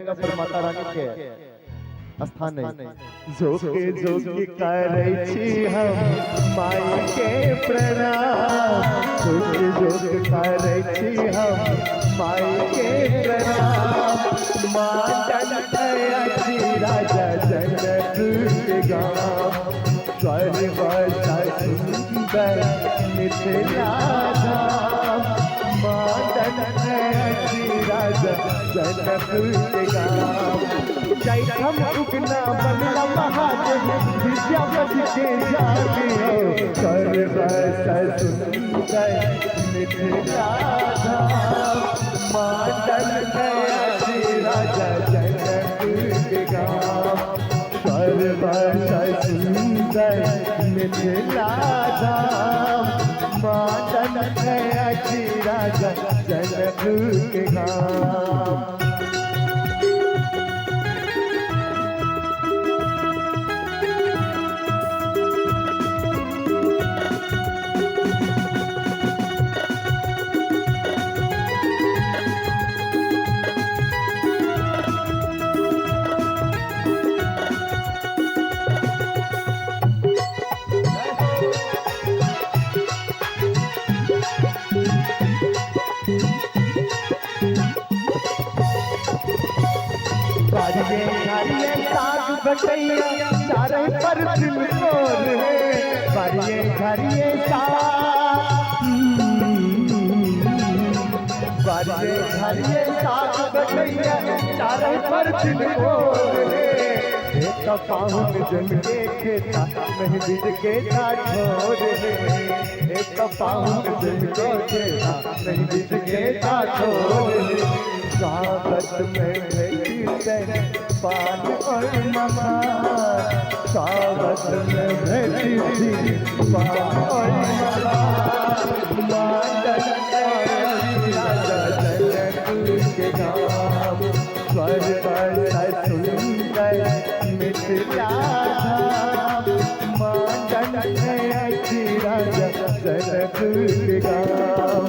जगह पर माता रानी के स्थान है। जोके जोके करे छी हम माई के प्रणाम, जोके जोके करे छी हम माई के प्रणाम। माँ जनक अति राजा जनक के गाँव, स्वर्ग वर्षा सुंदर मिथिला धाम। माँ जनक अति राजा जनक के गाँव, जैठम उगना बंगला महादेव विद्यापति के जागे हो। स्वर्ग वर्षा सुंदर मिथिला धाम। माँ जनक अति राजा जनक के गाँव, स्वर्ग वर्षा सुंदर मिथिला धाम। माँ जनक अति राजा जनक के गाँव। घरिये साग बटैया चारे पर तिलकोर है। घरिये घरिये साग बटैया चारे पर तिलकोर है। एक पाहुन जन के खेता मेहंदी के ठाठोर है। एक पाहुन जन के खेता मेहंदी के ठाठोर है। स्वागत में भेटी पान और मकान, स्वागत में भेटी पान और मकान। माँ जनक राजा जनक के गाँव, स्वर्ग वर्षा सुंदर मिथिला धाम। माँ जनक राजा जनक के गाँव।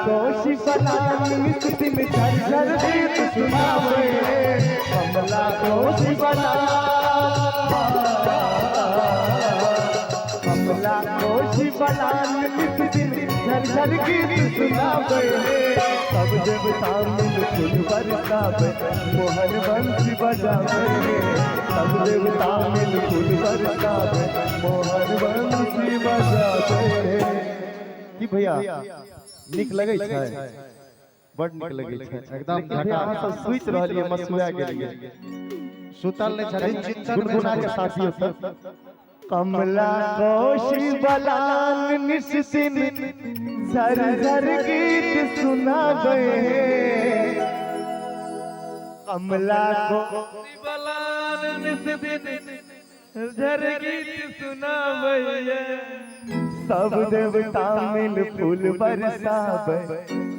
कोशी बनानी स्थिति में झरझर गीत सुनावे। कमला कोशी बनानी स्थिति में झरझर गीत सुनावे। सब देवता मिल फूल बरसावे, मोहन बंसी बजावे। सब देवता मिल फूल बरसावे, मोहन बंसी बजावे। कि भैया निक लगे छै, बड़ निक लगे छै। एकदम घटा सब सुइत रहलिए, मसुआ गेलिए, सुतल नै छले, गुनगुना के साथियों सब। कमला कोशी बलान निस्सिन झरझर गीत सुना गए। कमला कोशी बलान निस्सिन झरझर गीत सुना गए। सब देवता मिल फूल बरसावे,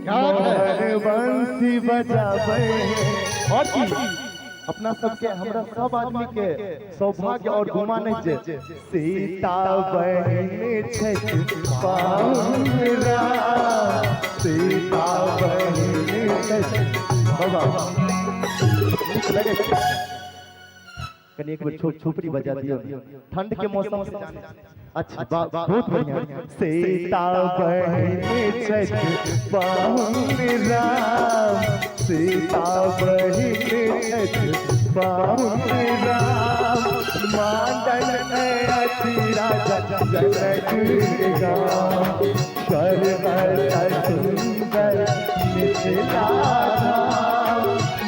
मोहन बंसी बजावे। और की अपना सबके हमरा सब आदमी के सौभाग्य और गुमान है जे सीता बहन छठ पाहुन राम, सीता बहन छठ। बाबा लगे कनी एक बार छोपड़ी बजा दियो, ठंड के मौसम से। अच्छा बहुत बढ़िया। सीता बहन छठ पाहुन राम, सीता बहन छठ पाहुन राम। माँ जनक अति राजा जनक के गाँव, स्वर्ग वर्षा सुंदर मिथिला धाम।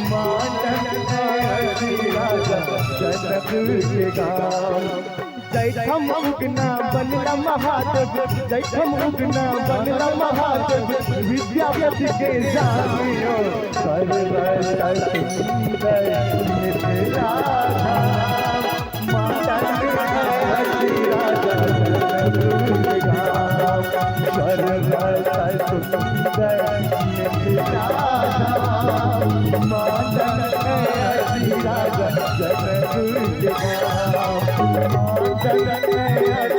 माँ जनक अति राजा जनक के गाँव जैठम उगना बनला महादेव जैठम उगना बनला महादेव विद्यापति के जानियो सर्व सुंदर मिथिला माता श्री राजा जनक के गाँव सर्व सुंदर मिथिला माता श्री राजा जनक के गाँव जनक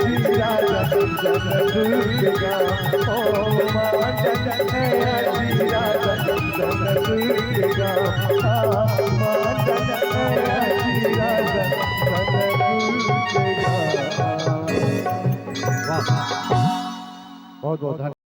श्री राजा जनक के गाँव ओ माँ जनक श्री राजा जनक के गाँव माँ जनक श्री राजा जनक के गाँव। बहुत बहुत